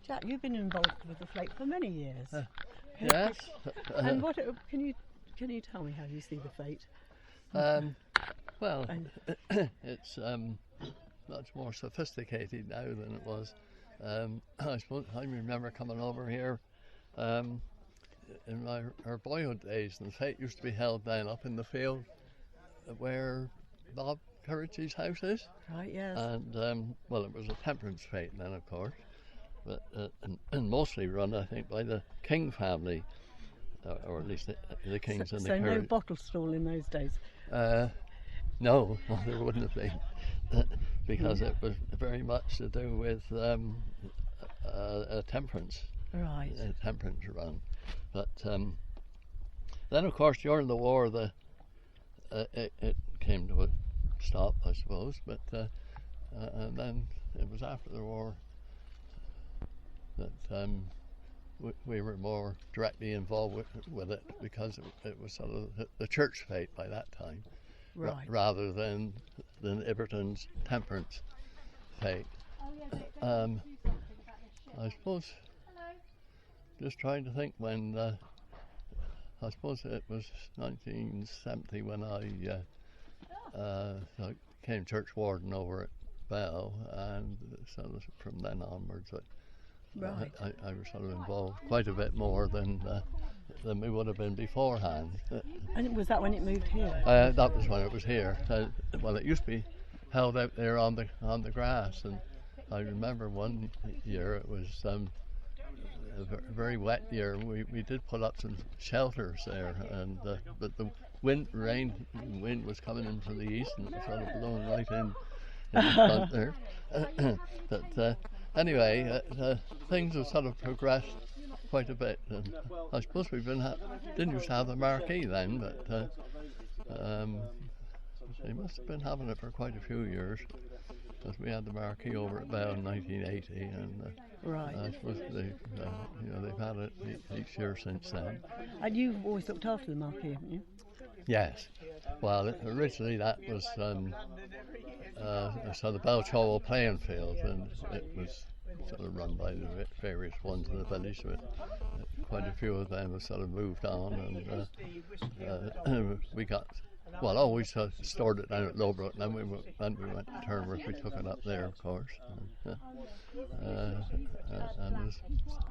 Jack, you've been involved with the Fete for many years. Yes. And what can you tell me how you see the Fete? Well, it's much more sophisticated now than it was. I suppose I remember coming over here in our boyhood days, and the Fete used to be held down up in the field where Bob Courage's house is. Right, yes. And well, it was a temperance Fete then, of course, but and mostly run, I think, by the King family, or at least the Kings and the So Courage. no bottle stall in those days. No, there wouldn't have been, because it was very much to do with a temperance, Right. a temperance run. But then, of course, during the war, it came to a stop, I suppose. But and then it was after the war that we were more directly involved with it, because it was sort of the church Fete by that time. Right. Rather than Ibberton's temperance Fete. I suppose, just trying to think when, I suppose it was 1970 when I became church warden over at Bell, and so from then onwards Right. I was sort of involved quite a bit more than we would have been beforehand. And was that when it moved here? That was when it was here. Well, it used to be held out there on the grass, and I remember one year it was a very wet year. We did put up some shelters there, and but the wind was coming in from the east, and it was sort of blowing right in the front there. But anyway, things have sort of progressed quite a bit. And I suppose we didn't used to have the marquee then, but they must have been having it for quite a few years, because we had the marquee over at Bell in 1980, and Right. I suppose they've had it each year since then. And you've always looked after the marquee, haven't you? Yes. Well, originally that was so the Belchowell playing field, and it was sort of run by the various ones in the village, but quite a few of them have sort of moved on, and we got, well, always stored it down at Lowbrook, and then we went to Turnworth, we took it up there, of course, and it's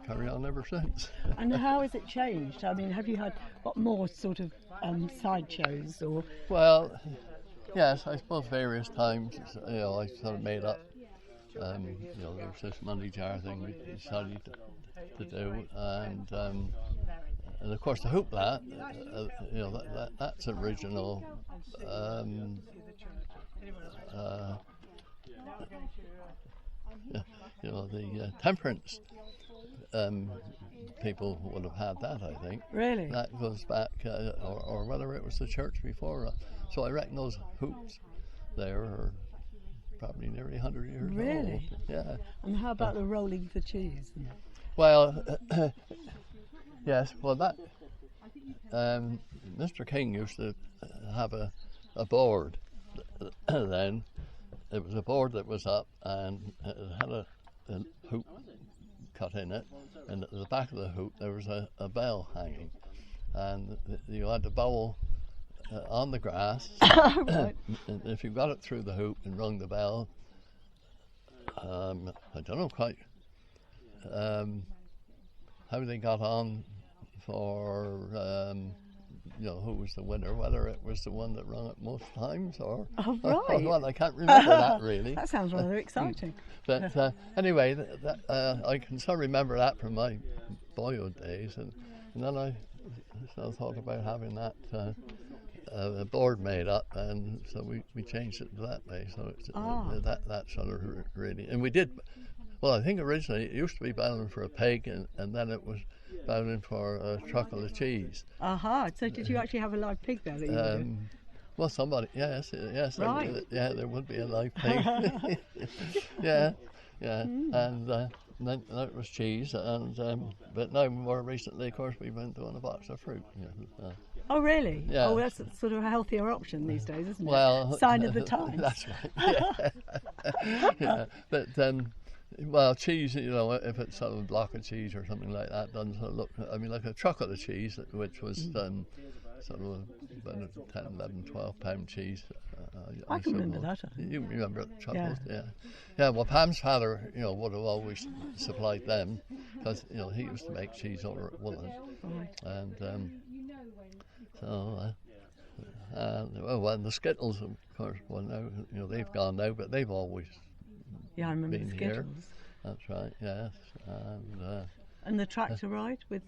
carried on ever since. And how has it changed? I mean, have you had more sort of side shows, or? Well, yes, I suppose various times, I sort of made up, there was this money jar thing we decided to do, and of course the hoopla, that's original. The temperance people would have had that, I think. Really? That goes back, or whether it was the church before. So I reckon those hoops there are probably nearly 100 years old. Really? Yeah. And how about the rolling for cheese? Well, yes. Well, that Mr. King used to have a board. Then it was a board that was up, and it had a hoop cut in it, and at the back of the hoop there was a bell hanging, and you had to bowl on the grass. Right. And if you got it through the hoop and rung the bell, I don't know quite how they got on for who was the winner, whether it was the one that rung it most times or well, I can't remember that really. That sounds rather exciting. But anyway, I can still remember that from my boyhood days, and then I still thought about having that a board made up, and so we changed it to that way. So it's, that sort of really, and we did. Well, I think originally it used to be bowling for a pig, and then it was bowling for a truckle of cheese. Aha! So did you actually have a live pig there that you were doing? Well, somebody, yes, Right. there would be a live pig. yeah, and then it was cheese, and but now more recently, of course, we've been doing a box of fruit. Oh, really? Yeah. Oh, that's sort of a healthier option these days, isn't it? Well, Sign of the times. That's right. Yeah. Yeah. But Well, cheese, you know, if it's sort of a block of cheese or something like that, doesn't sort of look, I mean, like a truckle of cheese, which was sort of about a 10, 11, 12 pound cheese. I can remember that, I think. You remember truckles, yeah. Yeah, well, Pam's father, you know, would have always supplied them, because, you know, he used to make cheese over at Woollen. Right. And well, the Skittles, of course, well, now, you know, they've gone now, but they've always Yeah, I remember been the here. Skittles. That's right, yes. And the tractor ride with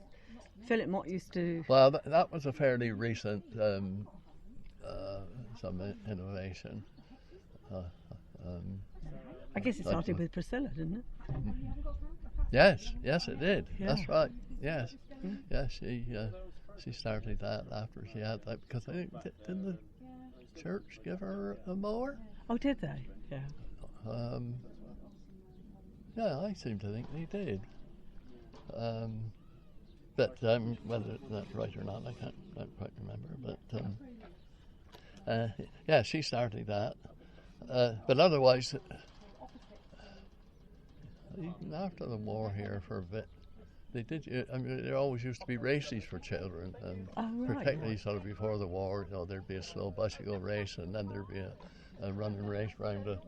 Philip Mott used to... Well, that was a fairly recent some innovation. I guess it started with Priscilla, didn't it? Yes, it did. Yeah. That's right. Yes, yes. She started that after she had that, because I think didn't the church give her a mower? Oh, did they? Yeah. Yeah, I seem to think they did. But whether that's right or not, I can't quite remember. But yeah, she started that. But otherwise, even after the war here for a bit, they did. I mean, there always used to be races for children, and particularly sort of before the war, you know, there'd be a slow bicycle race, and then there'd be a running race round a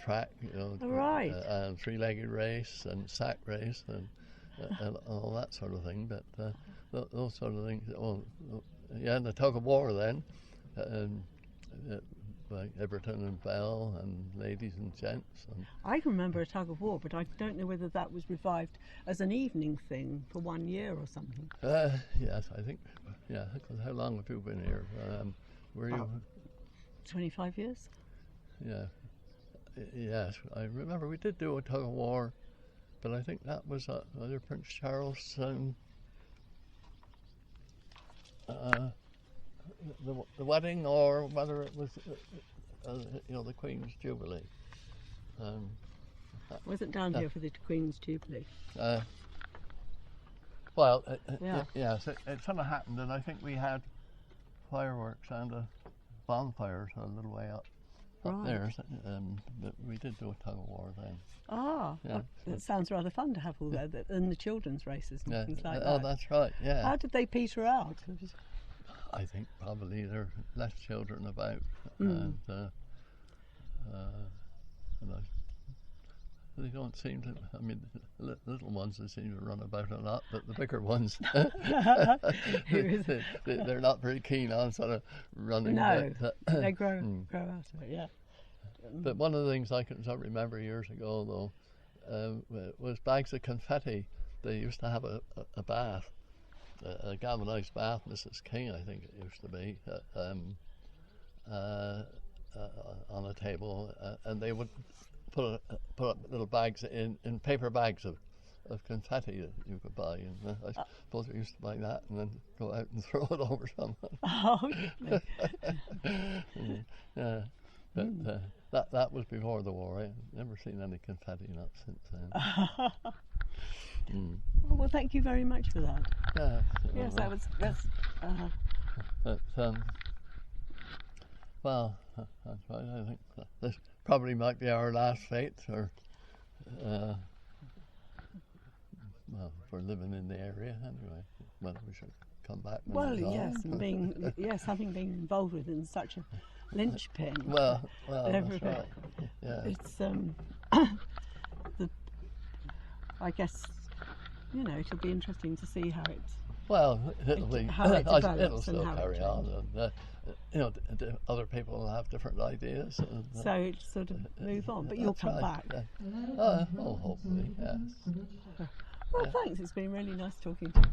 track, you know, and three-legged race and sack race and all that sort of thing. But those sort of things. Oh, yeah, and the tug of war then. Like Ibberton and Bell and Ladies and Gents. I can remember a tug of war, but I don't know whether that was revived as an evening thing for 1 year or something. Yes, I think. Yeah, because how long have you been here? Were you? 25 years. Yeah. Yes, I remember we did do a tug of war, but I think that was either Prince Charles. The wedding, or whether it was, you know, the Queen's Jubilee. Wasn't down here for the Queen's Jubilee. Well, yes, it sort of happened, and I think we had fireworks and a bonfire a little way up there. But we did do a tug of war then. Yeah. That sounds rather fun to have all that, and the children's races and things like that. Oh, that's right. Yeah. How did they peter out? I think probably there are less children about, and they don't seem to. I mean, the little ones, they seem to run about a lot, but the bigger ones, they're not very keen on sort of running. No, they grow out of it. Yeah. But one of the things I can remember years ago, though, was bags of confetti. They used to have a bath. A galvanised bath, Mrs. King, I think it used to be, on a table, and they would put up little bags in paper bags of confetti that you could buy, and I suppose we used to buy that and then go out and throw it over someone. Oh, yeah, but that was before the war. I've never seen any confetti up since then. Well, thank you very much for that. Yeah. Yes, that's. But, well, that's right. I think this probably might be our last fete, or well, if we're living in the area anyway. Well, we should come back. Well, yes, and having been involved with in such a linchpin. Well, that's right. Yeah. It's I guess, you know, it'll be interesting to see how it. Well, it'll still and carry on, and you know, other people will have different ideas. And, so it sort of move on, but you'll come back. Yeah. Oh, hopefully, yes. Well, thanks. It's been really nice talking to you.